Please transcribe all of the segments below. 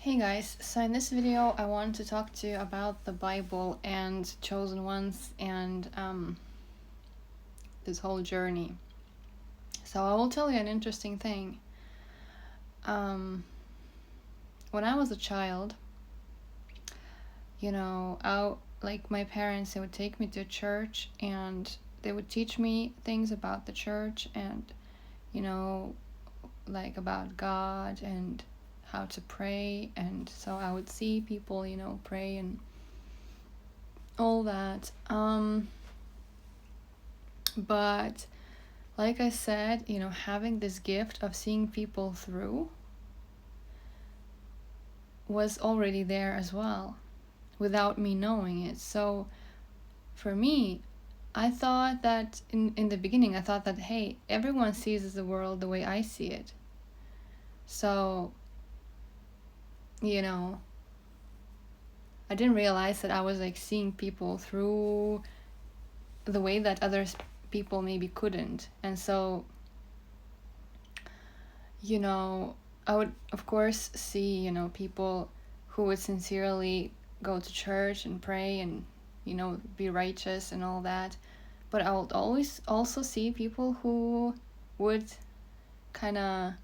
Hey guys, so in this video I want to talk to you about the Bible and chosen ones and this whole journey. So I will tell you an interesting thing. When I was a child, like my parents, they would take me to church and they would teach me things about the church and, like about God and how to pray. And so I would see people, pray and all that. But like I said, having this gift of seeing people through was already there as well without me knowing it. So for me, I thought that in the beginning, I thought that, hey, everyone sees the world the way I see it. So, I didn't realize that I was like seeing people through the way that other people maybe couldn't. And so, I would of course see, people who would sincerely go to church and pray and, be righteous and all that. But I would always also see people who would kind of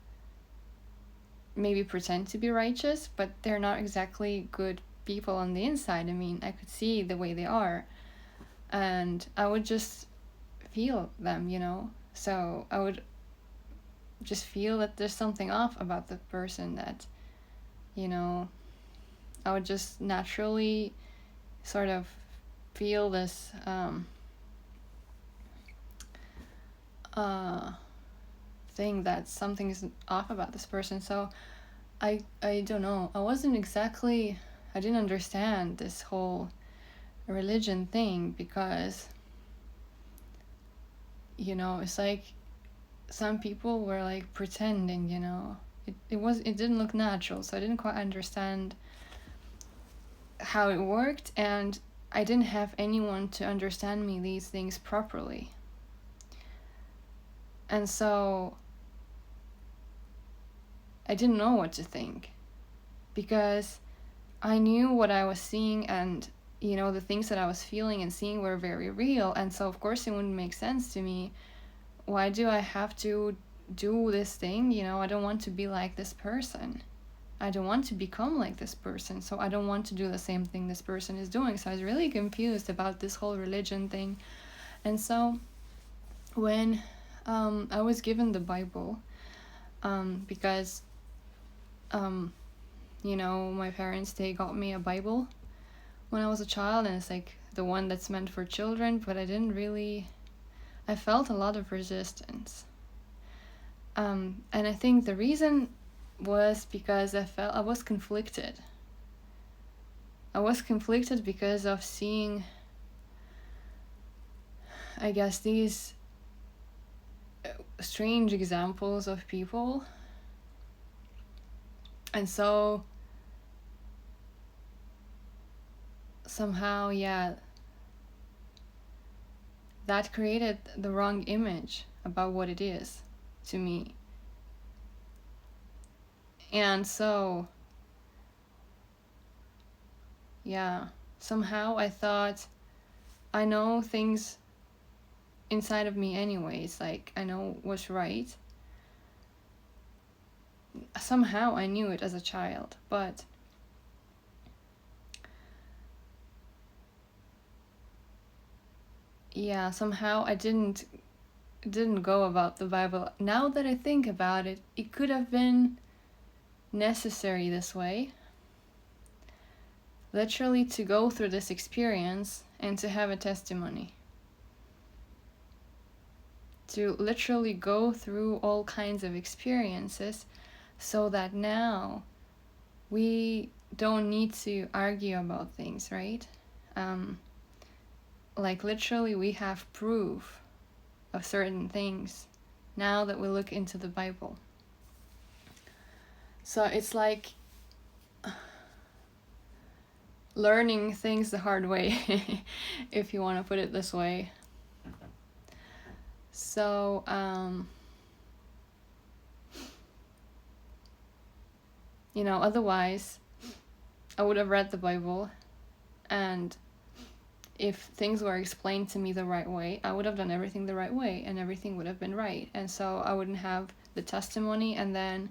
maybe pretend to be righteous, but they're not exactly good people on the inside. I mean, I could see the way they are. And I would just feel them, So I would just feel that there's something off about the person that, I would just naturally sort of feel this thing that something is off about this person. So I don't know. I didn't understand this whole religion thing because, it's like some people were like pretending, it didn't look natural. So I didn't quite understand how it worked, and I didn't have anyone to understand me these things properly. And so I didn't know what to think because I knew what I was seeing and, the things that I was feeling and seeing were very real. And so, of course, it wouldn't make sense to me. Why do I have to do this thing? I don't want to be like this person. I don't want to become like this person. So I don't want to do the same thing this person is doing. So I was really confused about this whole religion thing. And so when I was given the Bible, because my parents, they got me a Bible when I was a child, and it's like the one that's meant for children, but I felt a lot of resistance. And I think the reason was because I was conflicted. I was conflicted because of seeing, I guess, these strange examples of people. And so somehow, that created the wrong image about what it is to me. And so, somehow I thought I know things inside of me anyways, like I know what's right. Somehow I knew it as a child, but somehow I didn't go about the Bible. Now that I think about it, it could have been necessary this way. Literally to go through this experience and to have a testimony. To literally go through all kinds of experiences so that now we don't need to argue about things, right? Like literally we have proof of certain things now that we look into the Bible. So it's like learning things the hard way, if you want to put it this way. So, otherwise I would have read the Bible, and if things were explained to me the right way, I would have done everything the right way, and everything would have been right. And so I wouldn't have the testimony, and then,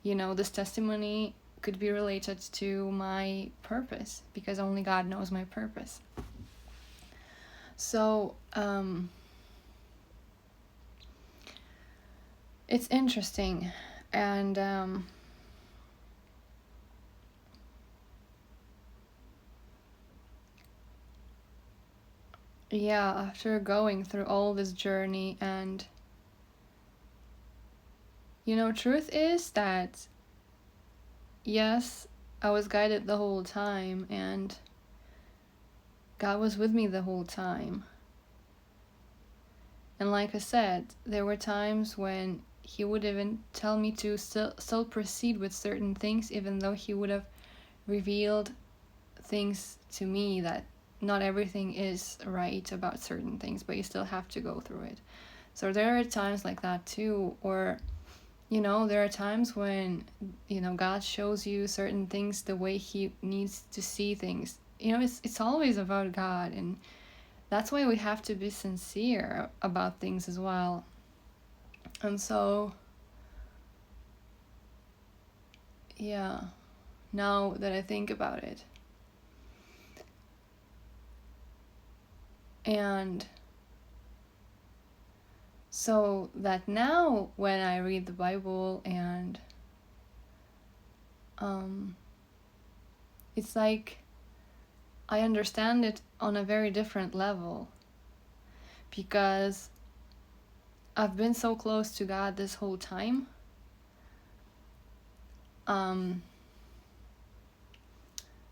this testimony could be related to my purpose, because only God knows my purpose. So, it's interesting, and yeah, after going through all this journey, and truth is that yes, I was guided the whole time, and God was with me the whole time. And like I said, there were times when he would even tell me to still proceed with certain things, even though he would have revealed things to me that not everything is right about certain things, but you still have to go through it. So there are times like that too. Or there are times when God shows you certain things the way he needs to see things. It's always about God, and that's why we have to be sincere about things as well. And so, yeah, now that I think about it, and so that now when I read the Bible, and it's like I understand it on a very different level, because I've been so close to God this whole time.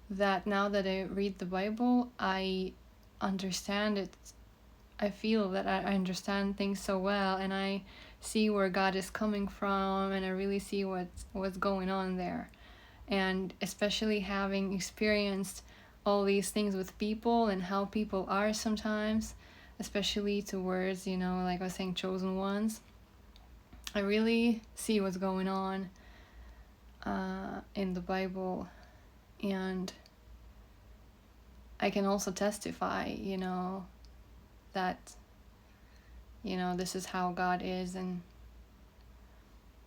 That now that I read the Bible, I understand it. I feel that I understand things so well, and I see where God is coming from, and I really see what's going on there. And especially having experienced all these things with people and how people are sometimes, especially towards, like I was saying, chosen ones, I really see what's going on in the Bible. And I can also testify, that, this is how God is, and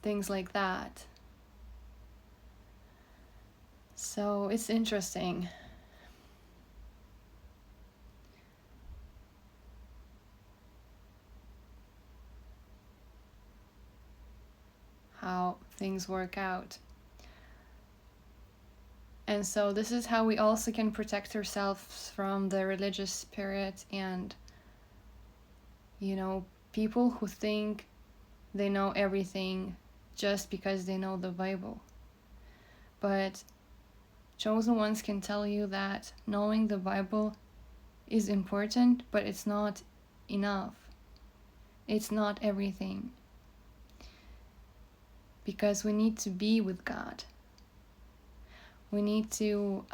things like that. So it's interesting. How things work out. And so this is how we also can protect ourselves from the religious spirit and, people who think they know everything just because they know the Bible. But chosen ones can tell you that knowing the Bible is important, but it's not enough. It's not everything. Because we need to be with God. We need to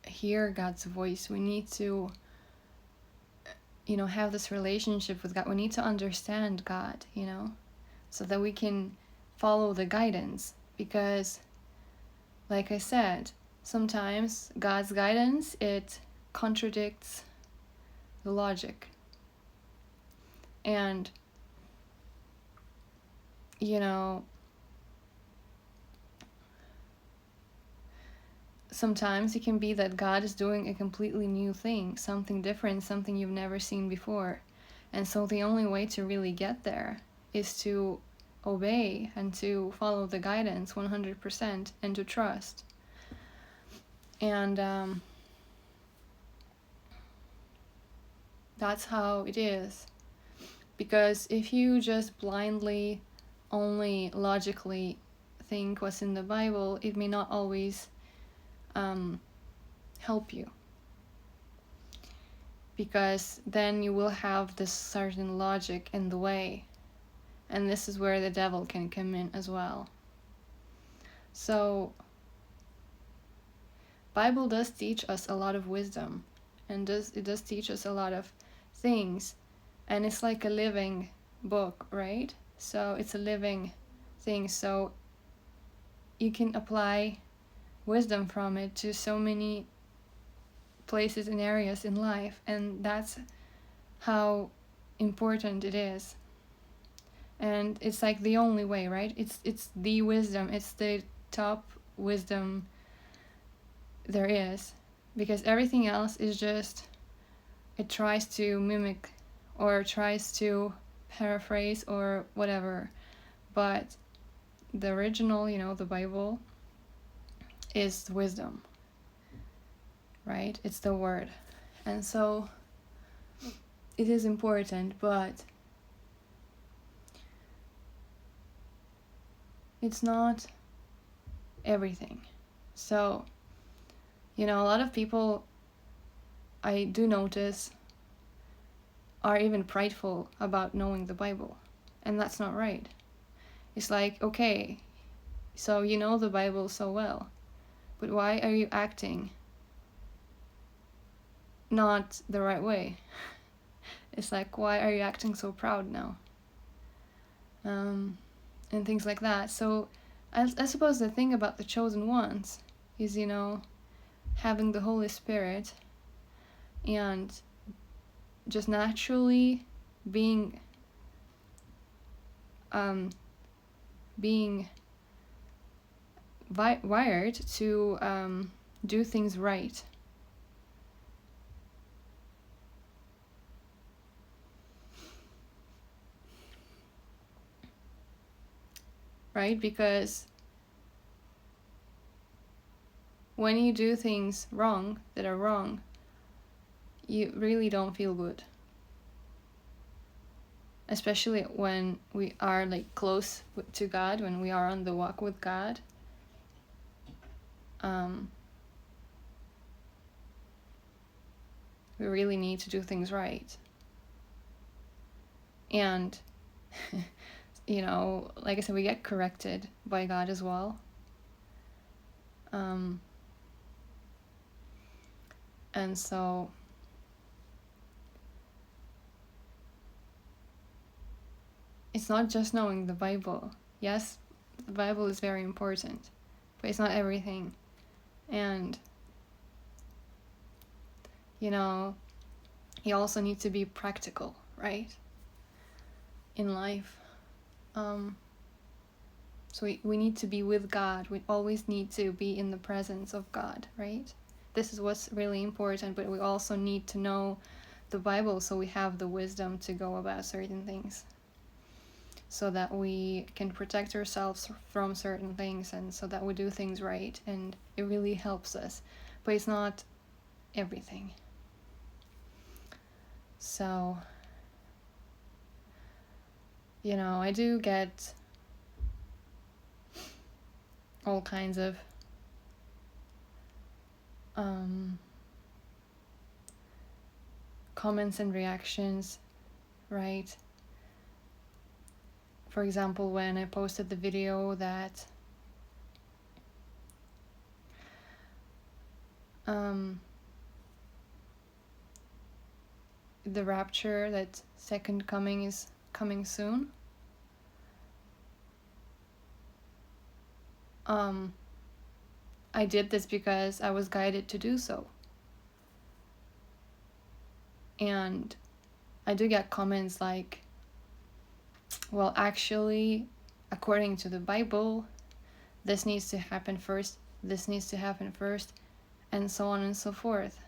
hear God's voice. We need to, have this relationship with God. We need to understand God, so that we can follow the guidance. Because, like I said, sometimes God's guidance, it contradicts the logic. And, sometimes it can be that God is doing a completely new thing, something different, something you've never seen before. And so the only way to really get there is to obey and to follow the guidance 100% and to trust. And that's how it is. Because if you just blindly, only logically think what's in the Bible, it may not always help you, because then you will have this certain logic in the way, and this is where the devil can come in as well. So Bible does teach us a lot of wisdom, and it does teach us a lot of things, and it's like a living book, right? So it's a living thing. So you can apply wisdom from it to so many places and areas in life, and that's how important it is. And it's like the only way, right? It's the wisdom, it's the top wisdom there is, because everything else is just, it tries to mimic or tries to paraphrase or whatever. But the original, the Bible, is wisdom, right? It's the word. And so it is important, but it's not everything. So, a lot of people, I do notice, are even prideful about knowing the Bible. And that's not right. It's like, okay, so you know the Bible so well, but why are you acting not the right way? It's like, why are you acting so proud now? And things like that. So I suppose the thing about the chosen ones is, having the Holy Spirit and just naturally being wired to do things right. Right? Because when you do things wrong that are wrong, you really don't feel good. Especially when we are like close to God, when we are on the walk with God. We really need to do things right. And, like I said, we get corrected by God as well. And so it's not just knowing the Bible. Yes, the Bible is very important, but it's not everything. And, you also need to be practical, right? In life. So we need to be with God. We always need to be in the presence of God, right? This is what's really important, but we also need to know the Bible so we have the wisdom to go about certain things, so that we can protect ourselves from certain things, and so that we do things right, and it really helps us. But it's not everything. So, I do get all kinds of comments and reactions, right? For example, when I posted the video that the rapture, that second coming is coming soon, I did this because I was guided to do so. And I do get comments like, well, actually, according to the Bible, this needs to happen first, this needs to happen first, and so on and so forth.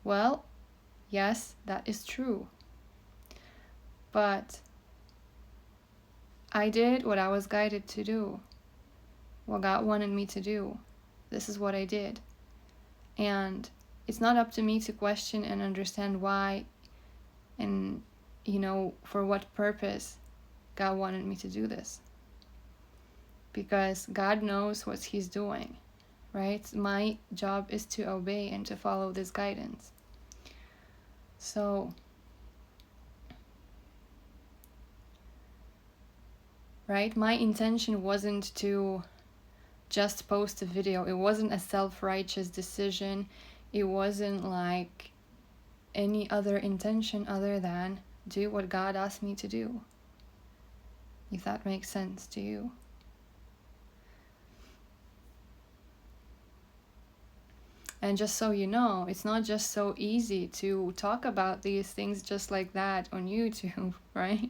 Well, yes, that is true. But I did what I was guided to do, what God wanted me to do. This is what I did. And it's not up to me to question and understand why and, for what purpose God wanted me to do this. Because God knows what He's doing, right? My job is to obey and to follow this guidance. So, right? My intention wasn't to just post a video. It wasn't a self-righteous decision. It wasn't like any other intention other than do what God asked me to do. If that makes sense to you. And just so you know, it's not just so easy to talk about these things just like that on YouTube, right?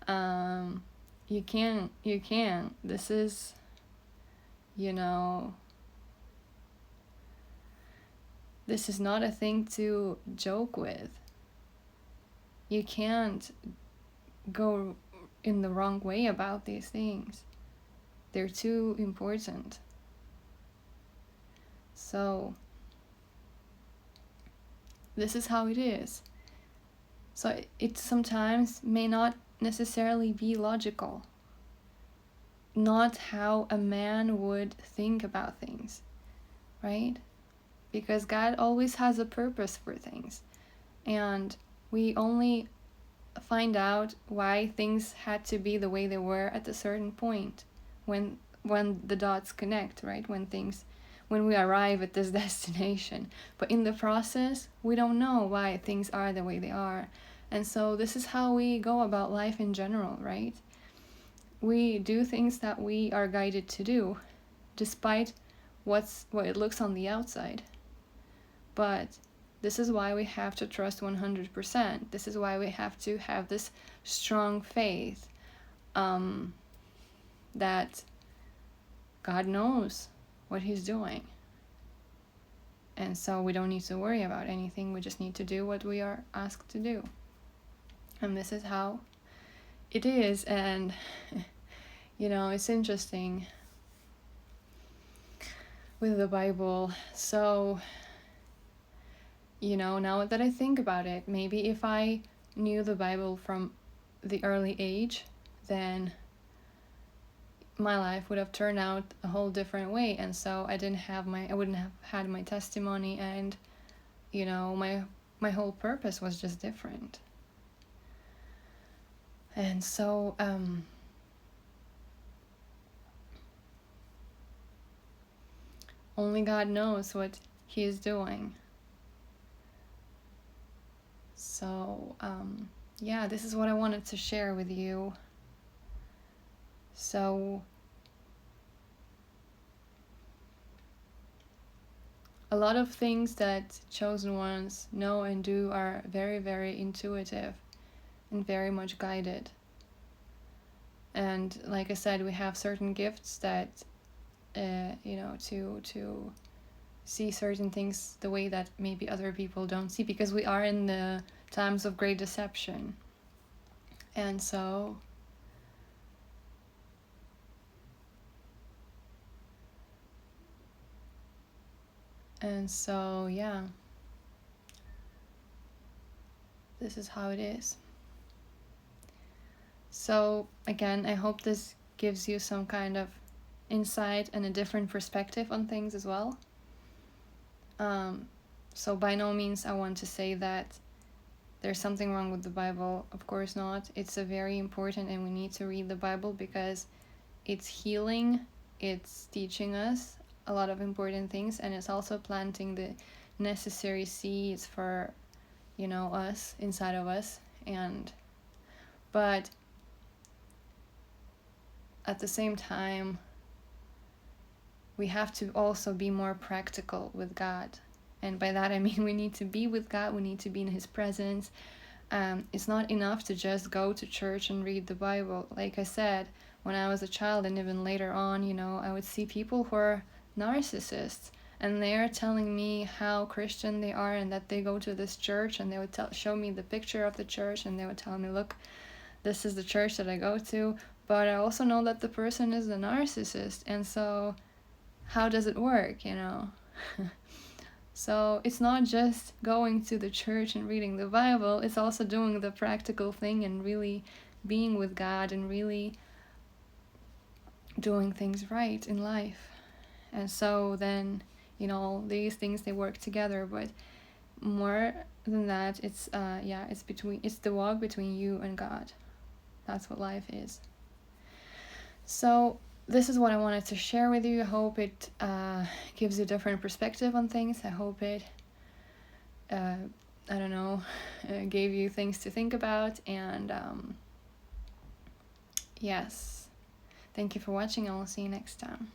Um, you can. This is, you know, this is not a thing to joke with. You can't go in the wrong way about these things. They're too important. So, this is how it is. So, it sometimes may not necessarily be logical. Not how a man would think about things, right? Because God always has a purpose for things. And we only find out why things had to be the way they were at a certain point, when the dots connect, right? When we arrive at this destination. But in the process, we don't know why things are the way they are. And so this is how we go about life in general, right? We do things that we are guided to do, despite what it looks on the outside. But this is why we have to trust 100%. This is why we have to have this strong faith that God knows what He's doing. And so we don't need to worry about anything. We just need to do what we are asked to do. And this is how it is. And, it's interesting with the Bible. So, now that I think about it, maybe if I knew the Bible from the early age, then my life would have turned out a whole different way. And so I wouldn't have had my testimony, and my whole purpose was just different. And so only God knows what He is doing. So this is what I wanted to share with you. So a lot of things that chosen ones know and do are very, very intuitive and very much guided. And like I said, we have certain gifts that, to see certain things the way that maybe other people don't see, because we are in the times of great deception. And so this is how it is. So again, I hope this gives you some kind of insight and a different perspective on things as well. So by no means I want to say that there's something wrong with the Bible. Of course not. It's a very important, and we need to read the Bible because it's healing, it's teaching us a lot of important things, and it's also planting the necessary seeds for, us, inside of us. But at the same time, we have to also be more practical with God. And by that I mean we need to be with God, we need to be in His presence. It's not enough to just go to church and read the Bible. Like I said, when I was a child and even later on, I would see people who are narcissists, and they're telling me how Christian they are and that they go to this church, and they would show me the picture of the church, and they would tell me, look, this is the church that I go to, but I also know that the person is a narcissist, and so how does it work, So it's not just going to the church and reading the Bible, it's also doing the practical thing and really being with God and really doing things right in life. And so then, these things, they work together. But more than that, it's the walk between you and God. That's what life is. So this is what I wanted to share with you. I hope it gives you a different perspective on things. I hope it gave you things to think about. And yes, thank you for watching, and I'll see you next time.